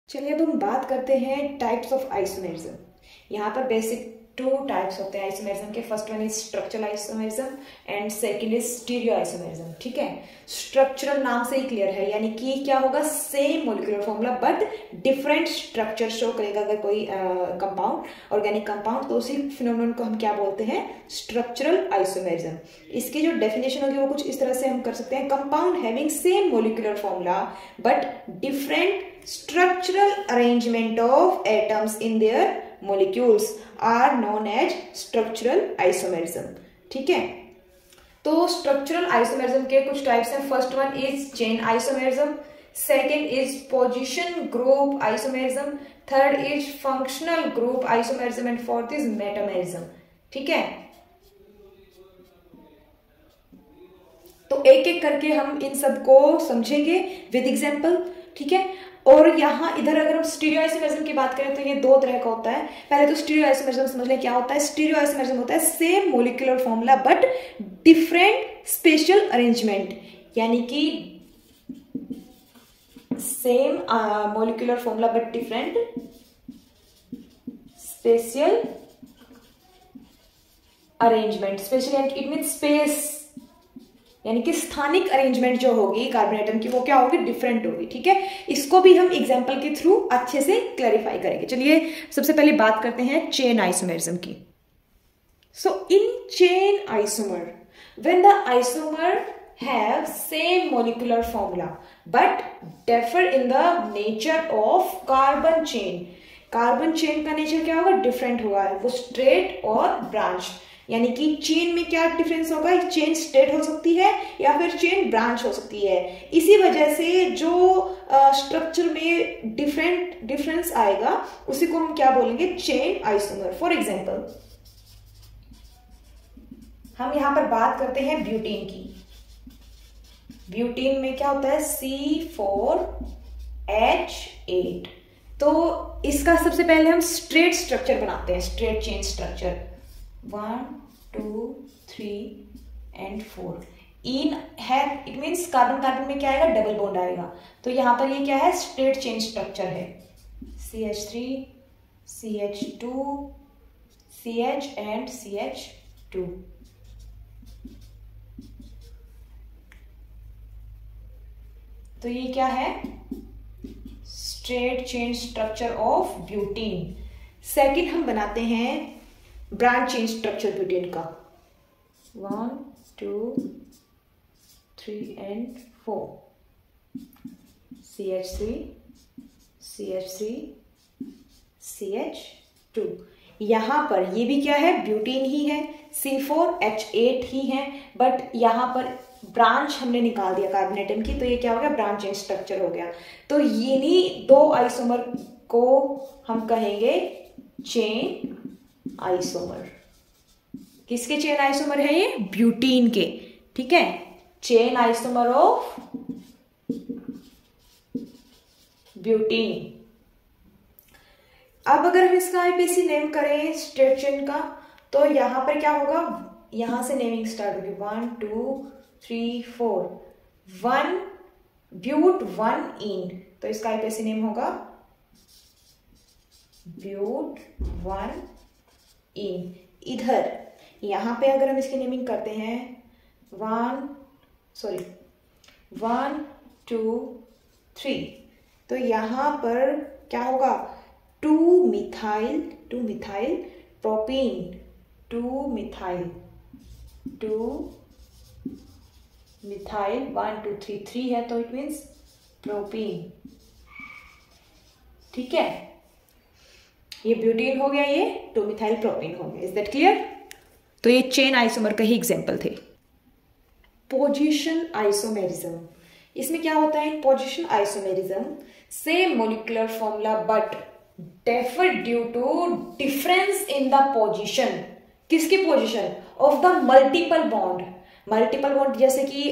चलिए अब हम बात करते हैं टाइप्स ऑफ आइसोमेरिज्म। यहाँ पर बेसिक 2 टाइप्स होते हैं आइसोमेरिज्म के। First one is structural isomerism and second is stereo isomerism. ठीक है, स्ट्रक्चरल नाम से ही क्लियर है, यानी कि क्या होगा, same molecular formula but different structure show करेगा। अगर कोई कंपाउंड, ऑर्गेनिक कंपाउंड, तो उसी फिनोमेनन को हम क्या बोलते हैं, स्ट्रक्चरल आइसोमेरिज्म। इसकी जो डेफिनेशन होगी वो कुछ इस तरह से हम कर सकते हैं, compound having same molecular formula but different structural arrangement of atoms in their molecules are known as structural isomerism। ठीक है, तो structural isomerism के कुछ टाइप्स हैं। First one is chain isomerism, second is position group isomerism, third is functional group isomerism and fourth is metamerism. ठीक है, तो एक एक करके हम इन सबको समझेंगे विद एग्जांपल। ठीक है, और यहाँ इधर अगर हम स्टीरियो आइसोमेरिज्म की बात करें तो ये 2 तरह का होता है। पहले तो स्टीरियो आइसोमेरिज्म समझ लें क्या होता है। स्टीरियो आइसोमेरिज्म होता है same molecular formula but different special arrangement, यानी कि same molecular formula but different special arrangement. Special it mean space, यानी कि स्थानिक अरेंजमेंट जो होगी कार्बन एटम की वो क्या होगी, डिफरेंट होगी। ठीक है, इसको भी हम एग्जांपल के थ्रू अच्छे से क्लैरिफाई करेंगे। चलिए सबसे पहले बात करते हैं चेन आइसोमेरिज्म की। So in chain isomer, when the isomer have same molecular formula but differ in the nature of carbon chain. Carbon chain का नेचर क्या होगा, डिफरेंट होगा, वो स्ट्रेट और ब्रांच, यानी कि चेन में क्या डिफरेंस होगा, चेन स्ट्रेट हो सकती है या फिर चेन ब्रांच हो सकती है। इसी वजह से जो स्ट्रक्चर में डिफरेंस आएगा उसी को हम क्या बोलेंगे, चेन आइसोमर। फॉर एग्जांपल हम यहां पर बात करते हैं ब्यूटीन की। ब्यूटीन में क्या होता है, C4H8। तो इसका सबसे पहले हम स्ट्रेट स्ट्रक्चर बनाते हैं, स्ट्रेट चेन स्ट्रक्चर 1 2 3 and 4 इन है, इट मीन्स कार्बन कार्बन में क्या आएगा, डबल बॉन्ड आएगा। तो यहां पर ये क्या है, स्ट्रेट चेन स्ट्रक्चर है, CH3 CH2 CH and CH2। तो ये क्या है, straight chain structure of butene. Second हम बनाते हैं ब्रांच चेन स्ट्रक्चर ब्यूटेन का 1 2 3 and 4 CH3 CH3 CH2। यहां पर ये भी क्या है, ब्यूटीन ही है, C4H8 ही है, बट यहां पर ब्रांच हमने निकाल दिया कार्बन एटम की, तो ये क्या हो गया, ब्रांच चेन स्ट्रक्चर हो गया। तो इन्हीं 2 आइसोमर को हम कहेंगे चेन आइसोमर। किसके चेन आइसोमर है ये, ब्यूटीन के। ठीक है, चेन आइसोमर ऑफ ब्यूटीन। अब अगर हम इसका आईपीसी नेम करें स्ट्रेट चेन का, तो यहां पर क्या होगा, यहां से नेमिंग स्टार्ट होगी 1 2 3 4 1 ब्यूट 1 इन, तो इसका आईपीसी नेम होगा ब्यूट 1 इन। इधर यहां पे अगर हम इसकी नेमिंग करते हैं 1 2 3, तो यहां पर क्या होगा, 2 मिथाइल प्रोपीन 2 मिथाइल 1 2 3 3 है, तो इट मीन्स प्रोपीन। ठीक है, ये ब्यूटीन हो गया, ये 2 मिथाइल प्रोपीन हो गया। Is that clear? तो ये चेन आइसोमर का ही एग्जांपल थे। पोजीशन आइसोमेरिज्म, इसमें क्या होता है, position isomerism same molecular formula but differ due to difference in the position. किसकी position, of the multiple bond. Multiple bond जैसे कि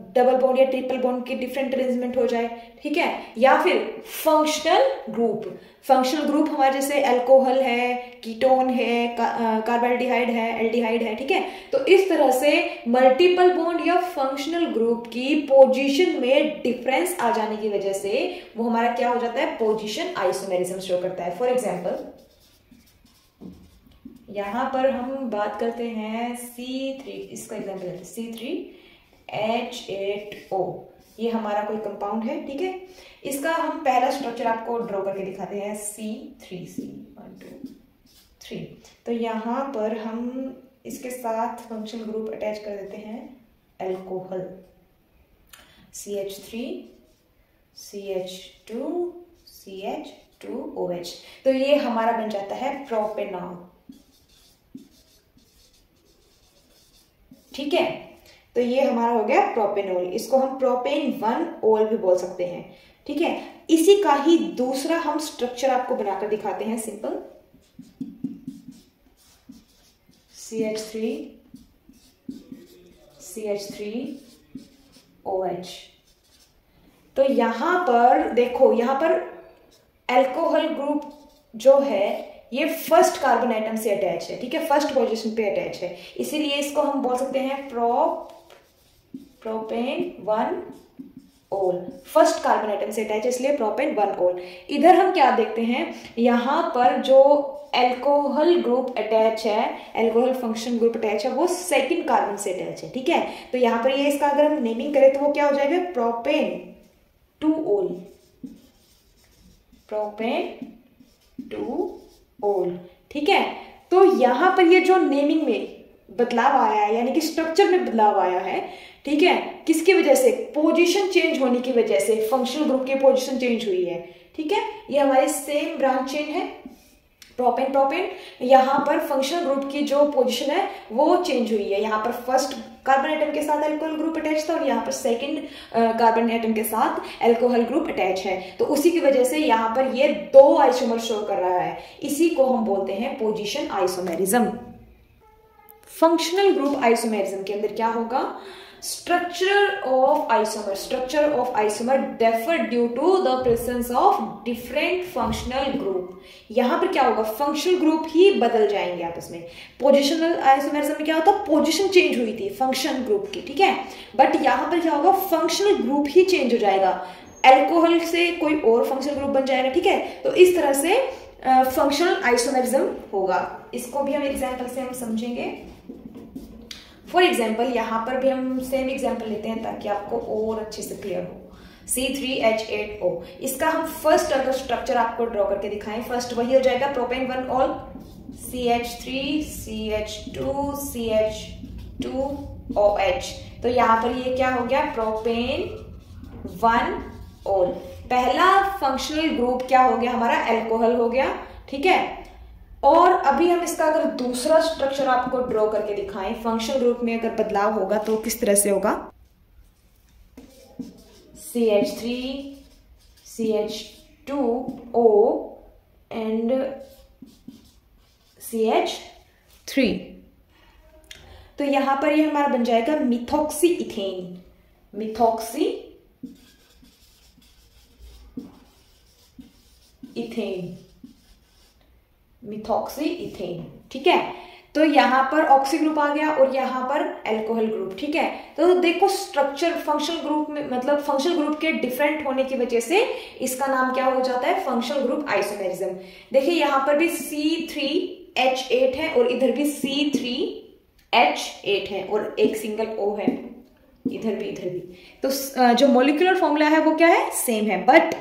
डबल बॉन्ड या ट्रिपल बॉन्ड की डिफरेंट अरेंजमेंट हो जाए, ठीक है। या फिर फंक्शनल ग्रुप हमारे जैसे अल्कोहल है, कीटोन है, कार्बोल्डिहाइड है, एल्डिहाइड है, ठीक है। तो इस तरह से मल्टीपल बॉन्ड या फंक्शनल ग्रुप की पोजीशन में डिफरेंस आ जाने की वजह से वो हमारा क्या हो जाता है, पोजीशन आइसोमेरिज्म शो करता है। फॉर एग्जाम्पल यहां पर हम बात करते हैं C3, इसका एग्जाम्पल है C3H8O, ये हमारा कोई कंपाउंड है, ठीक है। इसका हम पहला स्ट्रक्चर आपको ड्रॉ करके दिखाते हैं, C3 तो यहां पर हम इसके साथ फंक्शनल ग्रुप अटैच कर देते हैं अल्कोहल, CH3 CH2 CH2OH, तो ये हमारा बन जाता है प्रोपेनॉल, ठीक है। तो ये हमारा हो गया प्रोपेनॉल, इसको हम प्रोपेन 1 ओल भी बोल सकते हैं, ठीक है। इसी का ही दूसरा हम स्ट्रक्चर आपको बनाकर दिखाते हैं, सिंपल CH3OH। तो यहां पर देखो, यहां पर अल्कोहल ग्रुप जो है ये फर्स्ट कार्बन एटम से अटैच है, ठीक है, फर्स्ट पोजीशन पे अटैच है, इसीलिए इसको हम बोल सकते हैं प्रोपेन 1 ओल, फर्स्ट कार्बन एटम से अटैच है इसलिए प्रोपेन 1 ओल। इधर हम क्या देखते हैं, यहां पर जो अल्कोहल ग्रुप अटैच है, अल्कोहल फंक्शन ग्रुप अटैच है, वो सेकंड कार्बन से अटैच है, ठीक है। तो यहां पर ये इसका अगर हम नेमिंग करें तो वो क्या हो जाएगा, प्रोपेन 2 ओल, प्रोपेन 2 ओल, ठीक है। तो यहां पर ये जो नेमिंग में बदलाव आया है, यानी कि स्ट्रक्चर में बदलाव आया है, ठीक है, किसकी वजह से, पोजीशन चेंज होने की वजह से, फंक्शनल ग्रुप की पोजीशन चेंज हुई है, ठीक है। ये हमारे सेम ब्रांच चेन है, प्रोपेन, यहाँ पर फंक्शनल ग्रुप की जो पोजीशन है वो चेंज हुई है। यहाँ पर फर्स्ट कार्बन एटम के साथ अल्कोहल ग्रुप अटैच था और यहाँ पर सेकंड कार्बन एटम के साथ अल्कोहल ग्रुप अटैच है, तो उसी की वजह से यहाँ पर ये 2 आइसोमर शो कर रहा है, इसी को हम बोलते हैं position isomerism. Functional group isomerism के अंदर क्या होगा, structure of isomer differ due to the presence of different functional group. यहां पर क्या होगा, फंक्शनल ग्रुप ही बदल जाएंगे आपस में। पोजिशनल आइसोमेरिज्म में क्या होता है, पोजीशन चेंज हुई थी फंक्शन ग्रुप की, ठीक है, बट यहां पर क्या होगा, फंक्शनल ग्रुप ही चेंज हो जाएगा, अल्कोहल से कोई और फंक्शनल ग्रुप बन जाएगा, ठीक है। तो इस तरह से फंक्शनल आइसोमेरिज्म होगा। इसको भी हम एग्जाम्पल से हम समझेंगे। फॉर एग्जाम्पल यहाँ पर भी हम सेम एग्जाम्पल लेते हैं ताकि आपको और अच्छे से क्लियर हो। C3H8O, इसका हम फर्स्ट अगर स्ट्रक्चर आपको ड्रॉ करके दिखाएं, फर्स्ट वही हो जाएगा प्रोपेन 1 ओल, CH3 CH2 CH2OH। तो यहाँ पर ये क्या हो गया, प्रोपेन 1 ओल। पहला फंक्शनल ग्रुप क्या हो गया हमारा, अल्कोहल हो गया, ठीक है। और अभी हम इसका अगर दूसरा स्ट्रक्चर आपको ड्रॉ करके दिखाएं, फंक्शनल ग्रुप में अगर बदलाव होगा तो किस तरह से होगा, CH3 CH2O एंड CH3। तो यहां पर ये हमारा बन जाएगा मिथॉक्सी इथेन, ठीक है। तो यहां पर ऑक्सी ग्रुप आ गया और यहां पर अल्कोहल ग्रुप, ठीक है। तो देखो स्ट्रक्चर फंक्शनल ग्रुप में, मतलब फंक्शनल ग्रुप के डिफरेंट होने की वजह से इसका नाम क्या हो जाता है, फंक्शनल ग्रुप आइसोमेरिज्म। देखिए यहां पर भी C3H8 है और इधर भी C3H8 है और एक सिंगल O है, इधर भी। तो जो मॉलिक्यूलर फॉर्मूला है वो क्या है, सेम है, बट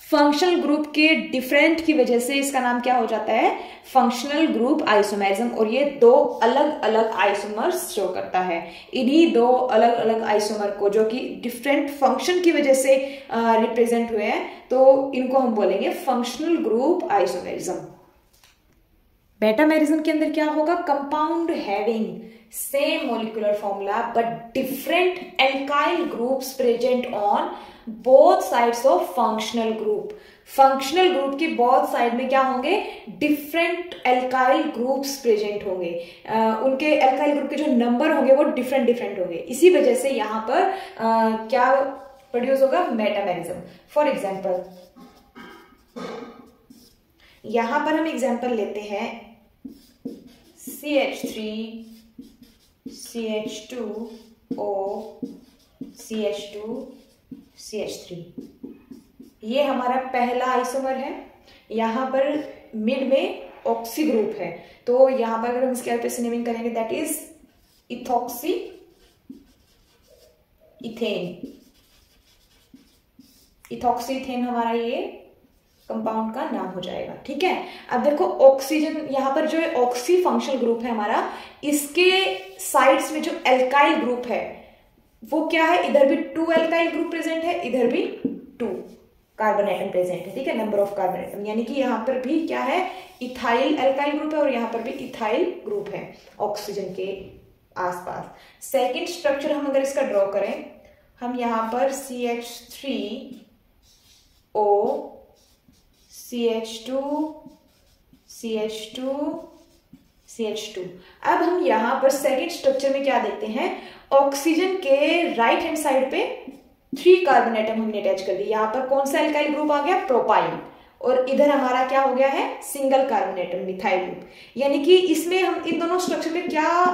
फंक्शनल ग्रुप के डिफरेंट की वजह से इसका नाम क्या हो जाता है, फंक्शनल ग्रुप आइसोमेरिज्म। और ये 2 अलग अलग आइसोमर्स शो करता है। इन्हीं 2 अलग अलग आइसोमर को, जो कि डिफरेंट फंक्शन की वजह से रिप्रेजेंट हुए हैं, तो इनको हम बोलेंगे फंक्शनल ग्रुप आइसोमेरिज्म। बेटामेरिज्म के अंदर क्या होगा, compound having same molecular formula but different alkyl groups present on both sides of functional group. Functional group के बोथ साइड में क्या होंगे, डिफरेंट एल्काइल ग्रुप्स प्रेजेंट होंगे। उनके एल्काइल ग्रुप के जो नंबर होंगे वो डिफरेंट डिफरेंट होंगे। इसी वजह से यहाँ पर क्या प्रोड्यूस होगा, मेटामेरिज्म। फॉर एग्जाम्पल यहां पर हम एग्जाम्पल लेते हैं CH3 CH2O CH2 CH3, ये हमारा पहला आइसोमर है। यहां पर मिड में ऑक्सी ग्रुप है, तो यहां पर अगर हम इसके एल्पेस नेमिंग करेंगे that is ethoxy ethane. Ethoxy ethane हमारा ये कंपाउंड का नाम हो जाएगा। ठीक है, अब देखो ऑक्सीजन, यहां पर जो ऑक्सी फंक्शनल ग्रुप है हमारा, इसके साइड्स में जो एल्काइल ग्रुप है वो क्या है, इधर भी 2 एल्काइल ग्रुप प्रेजेंट है, इधर भी 2 कार्बन एटम प्रेजेंट है। ठीक है, नंबर ऑफ कार्बन एटम, यानी कि यहां पर भी क्या है, इथाइल एल्काइल ग्रुप है और यहां पर भी इथाइल ग्रुप है ऑक्सीजन के आसपास। सेकेंड स्ट्रक्चर हम अगर इसका ड्रॉ करें, हम यहां पर CH3O CH2 CH2 CH2। अब हम यहां पर सेकेंड स्ट्रक्चर में क्या देखते हैं, ऑक्सीजन के राइट हैंड साइड पे 3 कार्बन एटम हमने अटैच कर दिया। यहां पर कौन सा एल्काइल ग्रुप आ गया, प्रोपाइल, और इधर हमारा क्या हो गया है, single carbon atom methyl group. यानी कि इसमें हम इन दोनों स्ट्रक्चर में क्या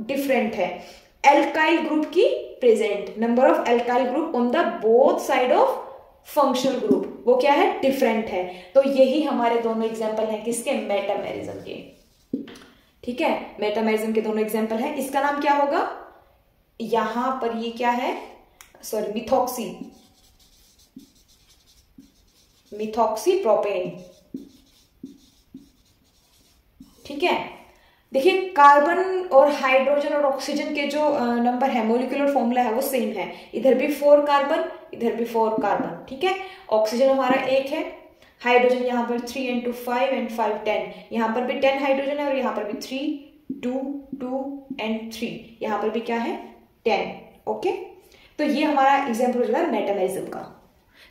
डिफरेंट है, एल्काइल ग्रुप की present, number of alkyl group on the both side of functional group, वो क्या है, डिफरेंट है। तो यही हमारे दोनों एग्जांपल हैं किसके, मेटामेरिज्म के। ठीक है, मेटामेरिज्म के दोनों एग्जांपल हैं। इसका नाम क्या होगा, यहां पर ये क्या है, सॉरी मिथॉक्सी, मिथॉक्सी प्रोपेन। ठीक है, देखिए कार्बन और हाइड्रोजन और ऑक्सीजन के जो नंबर है, मोलिकुलर फॉर्मूला है वो सेम है, इधर भी 4 कार्बन इधर भी 4 कार्बन। ठीक है, ऑक्सीजन हमारा 1 है, हाइड्रोजन यहाँ पर 3 and 2 5 and 5 10, यहाँ पर भी 10 हाइड्रोजन है और यहाँ पर भी 3 2 2 and 3, यहाँ पर भी क्या है 10। ओके, तो ये हमारा एग्जाम्पल हो जाएगा मेटामेरिज्म का।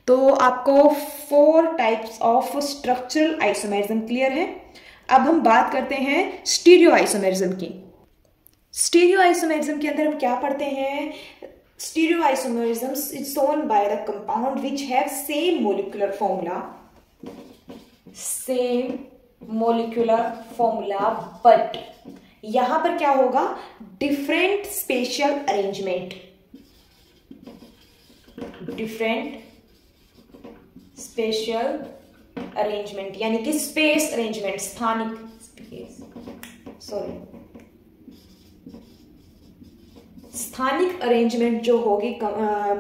तो आपको 4 types of structural isomerism clear है। अब हम बात करते हैं स्टीरियो आइसोमेरिज्म की। स्टीरियो आइसोमेरिज्म के अंदर हम क्या पढ़ते हैं, stereo isomerism is shown by the compound which have same molecular formula, same molecular formula, but यहां पर क्या होगा, different special arrangement, different special arrangement, यानी कि स्पेस अरेंजमेंट, स्थानिक अरेंजमेंट जो होगी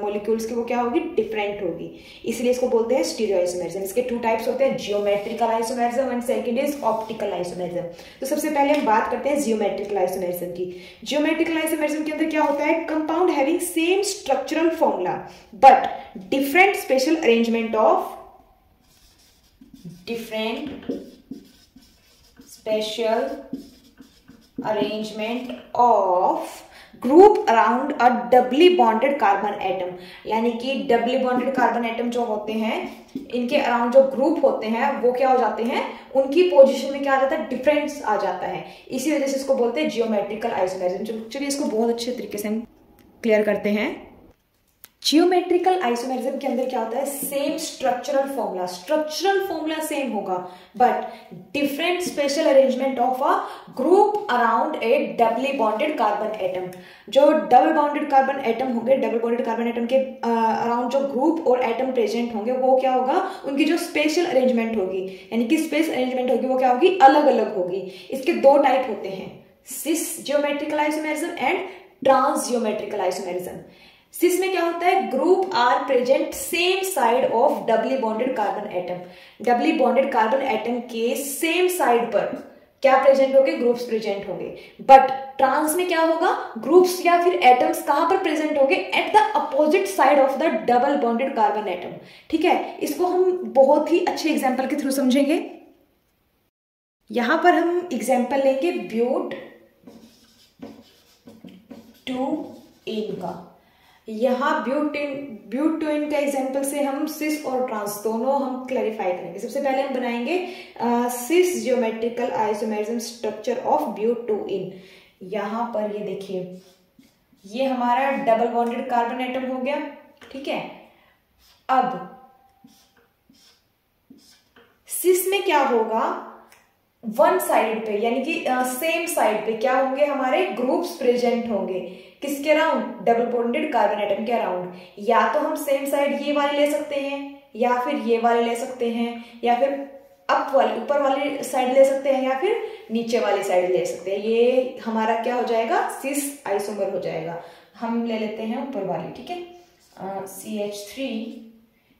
मॉलिक्यूल्स की वो क्या होगी, डिफरेंट होगी, इसलिए इसको बोलते हैं स्टीरियो आइसोमेरिज्म। इसके 2 टाइप्स होते हैं, geometrical isomerism and second is optical isomerism. तो सबसे पहले हम बात करते हैं जियोमेट्रिकल आइसोमेरिज्म की। जियोमेट्रिकल आइसोमेरिज्म के अंदर क्या होता है, compound having same structural formula but different special arrangement of, different special arrangement of group around a doubly bonded carbon atom, यानी कि डबली बॉन्डेड कार्बन एटम जो होते हैं इनके अराउंड जो ग्रुप होते हैं वो क्या हो जाते हैं, उनकी पोजीशन में क्या आ जाता है, डिफरेंस आ जाता है। इसी वजह से इसको बोलते हैं जियोमेट्रिकल आइसोमेरिज्म। चलिए इसको बहुत अच्छे तरीके से हम क्लियर करते हैं। जियोमेट्रिकल आइसोमेरिज्म के अंदर क्या होता है, same structural formula, structural formula same होगा but different special arrangement of a group around a doubly bonded carbon atom. जो डबल बॉन्डेड कार्बन एटम होंगे, डबल बॉन्डेड कार्बन एटम के अराउंड जो ग्रुप और एटम प्रेजेंट होंगे वो क्या होगा, उनकी जो स्पेशल अरेंजमेंट होगी, यानी कि स्पेस अरेंजमेंट होगी वो क्या होगी, अलग अलग होगी। इसके 2 टाइप होते हैं, cis geometrical isomerism and trans geometrical isomerism. Cis में क्या होता है, group are present same side of doubly bonded carbon atom, doubly bonded carbon atom के सेम साइड पर क्या प्रेजेंट होंगे, ग्रुप्स प्रेजेंट होंगे। बट ट्रांस में क्या होगा, ग्रुप्स या फिर एटम्स कहां पर प्रेजेंट होंगे, at the opposite side of the double bonded carbon atom. ठीक है, इसको हम बहुत ही अच्छे एग्जाम्पल के थ्रू समझेंगे। यहां पर हम एग्जाम्पल लेंगे ब्यूट 2 इन का। यहाँ ब्यूटेन का एग्जांपल से हम सिस और ट्रांस दोनों हम क्लैरिफाई करेंगे। सबसे पहले हम बनाएंगे cis geometrical isomerism structure of butane. यहाँ पर ये देखिए, ये हमारा डबल बॉन्डेड कार्बन एटम हो गया, ठीक है। अब सिस में क्या होगा, वन साइड पे यानी कि सेम साइड पे क्या होंगे, हमारे ग्रुप्स प्रेजेंट होंगे। किसके around, double bonded carbon atom के अराउंड। या तो हम सेम साइड ये वाले ले सकते हैं, या फिर ये वाले ले सकते हैं, या फिर अप वाले ऊपर वाली साइड ले सकते हैं, या फिर नीचे वाली साइड ले सकते हैं। ये हमारा क्या हो जाएगा, सिस आइसोमर हो जाएगा। हम ले लेते हैं ऊपर वाली, ठीक है, CH3।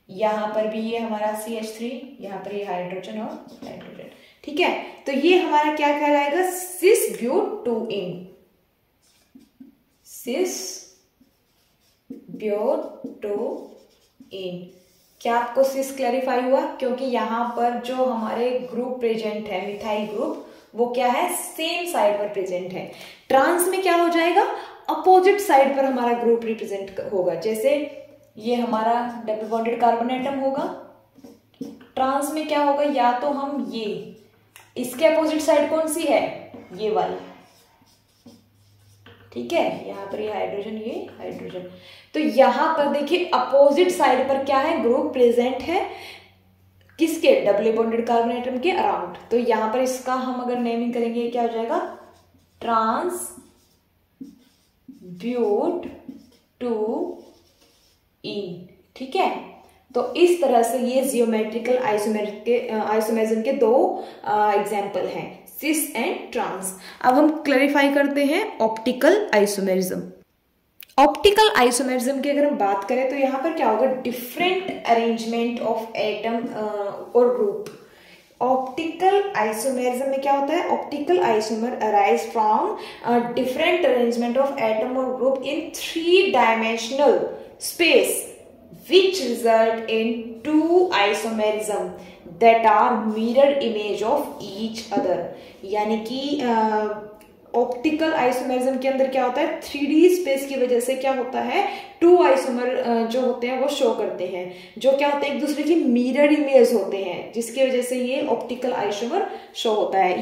यहाँ पर भी ये हमारा CH3, यहाँ पर ये हाइड्रोजन और हाइड्रोजन, ठीक है। तो ये हमारा क्या कहलाएगा, सिस ब्यूटेन। सिस ब्यूटेन। क्या आपको सिस क्लैरिफाई हुआ? क्योंकि यहाँ पर जो हमारे ग्रुप प्रेजेंट है, मिथाइल ग्रुप, वो क्या है, सेम साइड पर प्रेजेंट है। ट्रांस में क्या हो जाएगा, अपोजिट साइड पर हमारा ग्रुप रिप्रेजेंट होगा। जैसे ये हमारा डबल बॉन्डेड कार्बन एटम होगा, ट्रांस में क्या होगा, या तो हम ये, इसके अपोजिट साइड कौन सी है, ये वाली, ठीक है। यहाँ पर ये हाइड्रोजन, ये हाइड्रोजन। तो यहाँ पर देखिए अपोजिट साइड पर क्या है, ग्रुप प्रेजेंट है, किसके, डबल बॉन्डेड कार्बन एटम के अराउंड। तो यहाँ पर इसका हम अगर नेमिंग करेंगे क्या हो जाएगा, ट्रांस ब्यूटेन, ठीक है। तो इस तरह से ये जियोमेट्रिकल आइसोमेरिज्म के दो एग्जाम्पल हैं, सिस एंड ट्रांस। अब हम क्लैरिफाई करते हैं ऑप्टिकल आइसोमेरिज्म। ऑप्टिकल आइसोमेरिज्म की अगर हम बात करें तो यहाँ पर क्या होगा, डिफरेंट अरेंजमेंट ऑफ एटम और ग्रुप। ऑप्टिकल आइसोमेरिज्म में क्या होता है, optical isomer arise from different arrangement of atom और group in 3 dimensional space which result in 2 isomerism that are mirror image of each other। यानी कि ऑप्टिकल आइसोमेरिज्म के अंदर क्या होता है, 3D स्पेस की वजह से क्या होता है, 2 आइसोमर जो होते हैं वो शो करते हैं, जो क्या होते हैं, एक दूसरे की मिरर इमेज होते हैं, जिसकी वजह से ये ऑप्टिकल आइसोमर शो होता है।